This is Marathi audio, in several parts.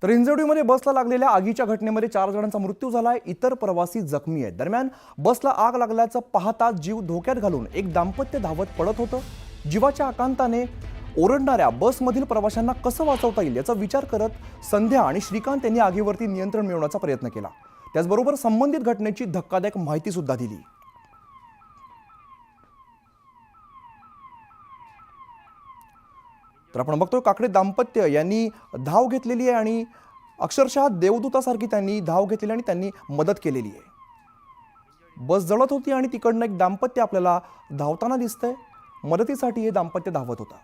तर हिंजवडीमध्ये बसला लागलेल्या आगीच्या घटनेमध्ये 4 जणांचा मृत्यू झालाय, इतर प्रवासी जखमी आहेत। दरम्यान बसला आग लागल्याचं पाहता जीव धोक्यात घालून एक दाम्पत्य धावत पडत होतं। जीवाच्या आकांताने ओरडणाऱ्या बसमधील प्रवाशांना कसं वाचवता येईल याचा विचार करत संध्या आणि श्रीकांत यांनी आगीवरती नियंत्रण मिळवण्याचा प्रयत्न केला। त्याचबरोबर संबंधित घटनेची धक्कादायक माहिती सुद्धा दिली। तर आपण बघतोय काकडे दाम्पत्य यांनी धाव घेतलेली आहे आणि अक्षरशः देवदूतासारखी त्यांनी धाव घेतलेली आणि त्यांनी मदत केलेली आहे। बस जळत होती आणि तिकडनं एक दाम्पत्य आपल्याला धावताना दिसतंय। मदतीसाठी हे दाम्पत्य धावत होता।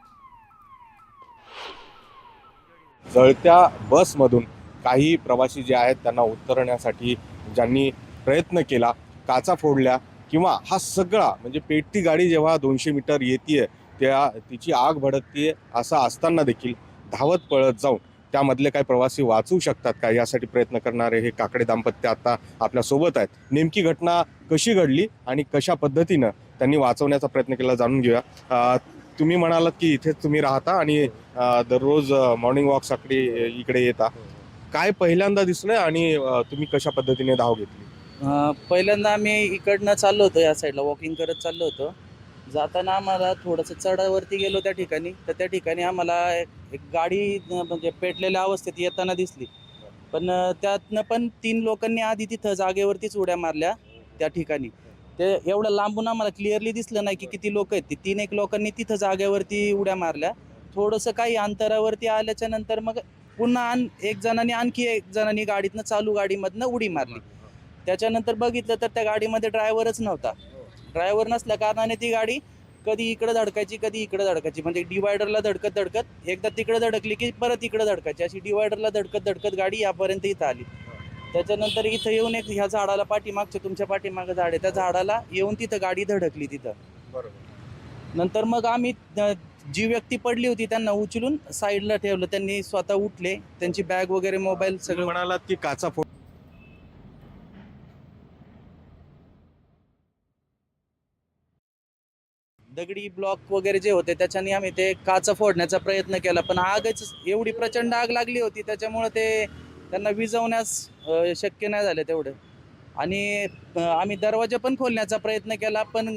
जळत्या बसमधून काही प्रवासी जे आहेत त्यांना उतरण्यासाठी ज्यांनी प्रयत्न केला, काचा फोडल्या किंवा हा सगळा म्हणजे पेटती गाडी जेव्हा 200 मीटर येते त्या तिची आग भडकते असं असताना देखील धावत पळत जाऊन त्यामधले काही प्रवासी वाचू शकतात का यासाठी प्रयत्न करणारे हे काकडे दाम्पत्य आता आपल्या सोबत आहेत। नेमकी घटना कशी घडली आणि कशा पद्धतीनं त्यांनी वाचवण्याचा प्रयत्न केला जाणून घेऊया। तुम्ही म्हणालात की इथेच तुम्ही राहता आणि दररोज मॉर्निंग वॉकसाठी इकडे येता, काय पहिल्यांदा दिसलं आणि तुम्ही कशा पद्धतीने धाव घेतली? पहिल्यांदा आम्ही इकडनं चाललो होतो, या साईडला वॉकिंग करत चाललो होतो। जाताना आम्हाला थोडंसं चढावरती गेलो त्या ठिकाणी, तर त्या ठिकाणी आम्हाला एक गाडी म्हणजे पेटलेल्या अवस्थेत येताना दिसली। पण त्यातनं पण 3 लोकांनी आधी तिथं जागेवरतीच उड्या मारल्या त्या ठिकाणी। ते एवढं लांबून आम्हाला क्लिअरली दिसलं नाही की किती लोक आहेत ते। 3 लोकांनी तिथं जागेवरती उड्या मारल्या। थोडंसं काही अंतरावरती आल्याच्या नंतर मग पुन्हा एक जणांनी आणखी एक जणांनी गाडीतनं चालू गाडीमधनं उडी मारली। त्याच्यानंतर बघितलं तर त्या गाडीमध्ये ड्रायव्हरच नव्हता। ड्रायव्हर नसल्या कारणाने ती गाडी कधी इकडे धडकायची कधी इकडे धडकायची, म्हणजे डिवायडरला धडकत धडकत एकदा तिकडे धडकली की परत इकडे धडकायची, अशी डिवायडरला धडकत धडकत गाडी यापर्यंत इथं आली। त्याच्यानंतर इथं येऊन एक ह्या झाडाला पाठीमागच्या तुमच्या पाठीमागं झाड आहे त्या झाडाला येऊन तिथं गाडी धडकली तिथं। बरोबर। नंतर मग आम्ही जी व्यक्ती पडली होती त्यांना उचलून साईडला ठेवलं। त्यांनी स्वतः उठले, त्यांची बॅग वगैरे मोबाईल सगळं म्हणालात की काचा फोड दगडी ब्लॉक वगैरे जे होते त्याच्याने आम्ही ते काचा फोडण्याचा प्रयत्न केला, पण आगच एवढी प्रचंड आग लागली होती त्याच्यामुळे ते त्यांना विझवण्यास शक्य नाही झालं तेवढं। आणि आम्ही दरवाजा पण खोलण्याचा प्रयत्न केला, पण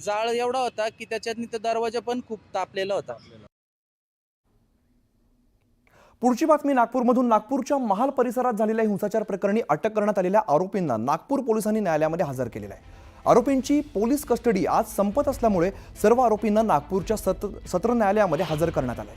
जाळ एवढा होता की त्याच्यातनी तो दरवाजा पण खूप तापलेला होता। पुढची बातमी नागपूरमधून। नागपूरच्या महाल परिसरात झालेल्या हिंसाचार प्रकरणी अटक करण्यात आलेल्या आरोपींना नागपूर पोलिसांनी न्यायालयामध्ये हजर केलेलं आहे। आरोपींची पोलीस कस्टडी आज संपत असल्यामुळे सर्व आरोपींना नागपूरच्या सत्र न्यायालयामध्ये हजर करण्यात आले।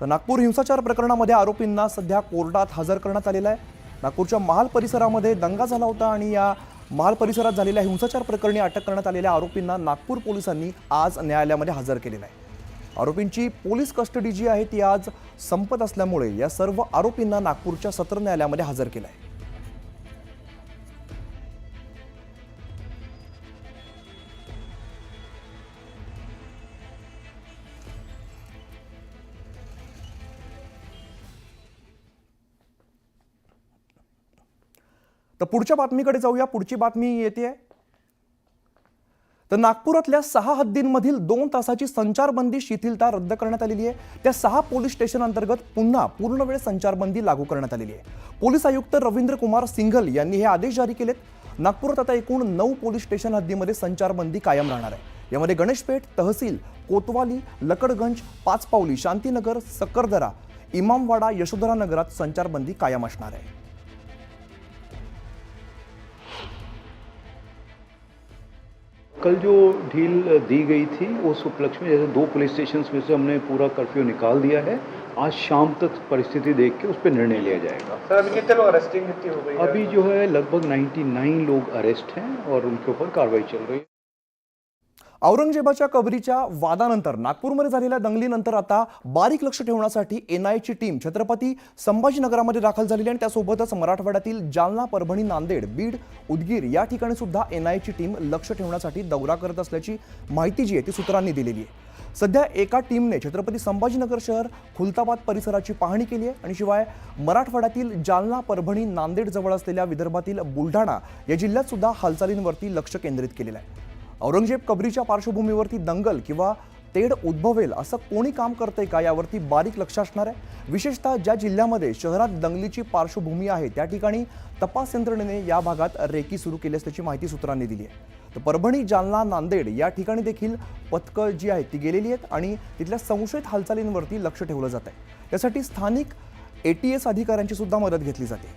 तर नागपूर हिंसाचार प्रकरणामध्ये आरोपींना सध्या कोर्टात हजर करण्यात आलेलं आहे। नागपूरच्या महाल परिसरामध्ये दंगा झाला होता आणि या महाल परिसरात झालेल्या हिंसाचार प्रकरणी अटक करण्यात आलेल्या आरोपींना नागपूर पोलिसांनी आज न्यायालयामध्ये हजर केलेलं आहे। आरोपींची पोलीस कस्टडी जी आहे ती आज संपत असल्यामुळे या सर्व आरोपींना नागपूरच्या सत्र न्यायालयामध्ये हजर केलं आहे। तर पुढच्या बातमीकडे जाऊया। पुढची बातमी येते तर नागपुरातल्या 6 हद्दींमधील 2 तासाची संचारबंदी शिथिलता रद्द करण्यात आलेली आहे। त्या 6 पोलीस स्टेशन अंतर्गत पुन्हा पूर्णवेळ संचारबंदी लागू करण्यात आलेली आहे। पोलीस आयुक्त रवींद्र कुमार सिंघल यांनी हे आदेश जारी केलेत। नागपुरात आता एकूण 9 पोलीस स्टेशन हद्दीमध्ये संचारबंदी कायम राहणार आहे। यामध्ये गणेशपेठ, तहसील, कोतवाली, लकडगंज, पाचपावली, शांतीनगर, सकरदरा, इमामवाडा, यशोधरा नगरात संचारबंदी कायम असणार आहे। कल जो ढील दी गई थी उस उपलक्ष्य में जैसे 2 पुलिस स्टेशंस में से हमने पूरा कर्फ्यू निकाल दिया है। आज शाम तक परिस्थिति देख के उस पर निर्णय लिया जाएगा। सर अभी कितने लोग अरेस्टिंग हो गई है? अभी जो है लगभग 99 लोग अरेस्ट हैं और उनके ऊपर कार्रवाई चल रही है। औरंगजेबाच्या कबरीच्या वादानंतर नागपूरमध्ये झालेल्या दंगलीनंतर आता बारीक लक्ष ठेवण्यासाठी एनआयची टीम छत्रपती संभाजीनगरामध्ये दाखल झालेली आहे। त्यासोबतच मराठवाड्यातील जालना, परभणी, नांदेड, बीड, उदगीर या ठिकाणी सुद्धा एनआयची टीम लक्ष ठेवण्यासाठी दौरा करत असल्याची माहिती जी आहे ती सूत्रांनी दिलेली आहे। सध्या एका टीमने छत्रपती संभाजीनगर शहर, खुलताबाद परिसराची पाहणी केली आहे आणि शिवाय मराठवाड्यातील जालना, परभणी, नांदेड जवळ असलेल्या विदर्भातील बुलढाणा या जिल्ह्यात सुद्धा हालचालींवरती लक्ष केंद्रित केलेलं आहे। औरंगजेब कबरीच्या पार्श्वभूमीवरती दंगल किंवा तेढ उद्भवेल असं कोणी काम करतंय का यावरती बारीक लक्ष असणार आहे। विशेषतः ज्या जिल्ह्यामध्ये शहरात दंगलीची पार्श्वभूमी आहे त्या ठिकाणी तपास यंत्रणेने या भागात रेकी सुरू केली असल्याची माहिती सूत्रांनी दिली आहे। तर परभणी, जालना, नांदेड या ठिकाणी देखील पथकं जी आहेत ती गेलेली आहेत आणि तिथल्या संशयित हालचालींवरती लक्ष ठेवलं जात आहे। त्यासाठी स्थानिक ATS अधिकाऱ्यांची सुद्धा मदत घेतली जाते।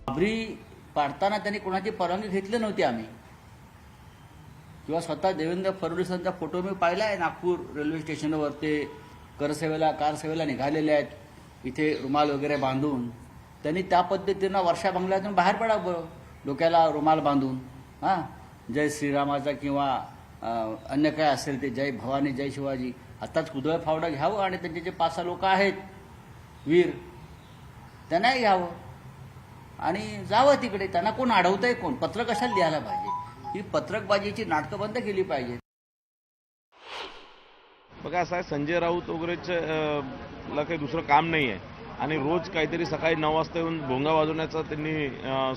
बाबरी पाडताना त्यांनी कोणाची परवानगी घेतली नव्हती आम्ही, किंवा स्वतः देवेंद्र फडणवीसांचा फोटो मी पाहिला आहे नागपूर रेल्वे स्टेशनवर, ते कार सेवेला निघालेले आहेत, इथे रुमाल वगैरे बांधून। त्यांनी त्या पद्धतीनं वर्षा बंगल्यातून बाहेर पडावं, डोक्याला रुमाल बांधून, हां, जय श्रीरामाचा किंवा अन्य काय असेल ते, जय भवानी जय शिवाजी, आत्ताच कुदळ फावडा घ्यावं आणि त्यांचे जे 5-6 लोक आहेत वीर त्यांनाही घ्यावं आणि जावं तिकडे। त्यांना कोण अडवतंय, कोण पत्र कशाला लिहायला पाहिजे? ही पत्रकबाजीची नाटकं बंद केली पाहिजे। बघा असं आहे, संजय राऊत वगैरेचं ला काही दुसरं काम नाही आहे आणि रोज काहीतरी सकाळी 9 वाजता येऊन भोंगा वाजवण्याचं त्यांनी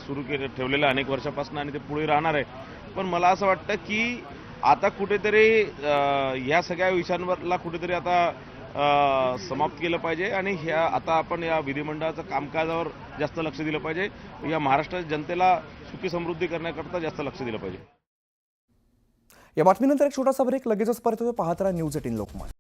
सुरू ठेवलेलं अनेक वर्षापासून आणि ते पुढे राहणार आहे। पण मला असं वाटतं की आता कुठेतरी ह्या सगळ्या विषयांवरला कुठेतरी आता समाप्त केलं पाहिजे आणि आता आपण या विधिमंडळाचं कामकाजावर जास्त लक्ष दिलं पाहिजे। या महाराष्ट्राच्या जनतेला सुखी समृद्धी करण्याकरता जास्त लक्ष दिलं पाहिजे। या बातमीनंतर एक छोटासा ब्रेक, लगेचच परत येतो। पाहत राहा न्यूज 18 लोकमत।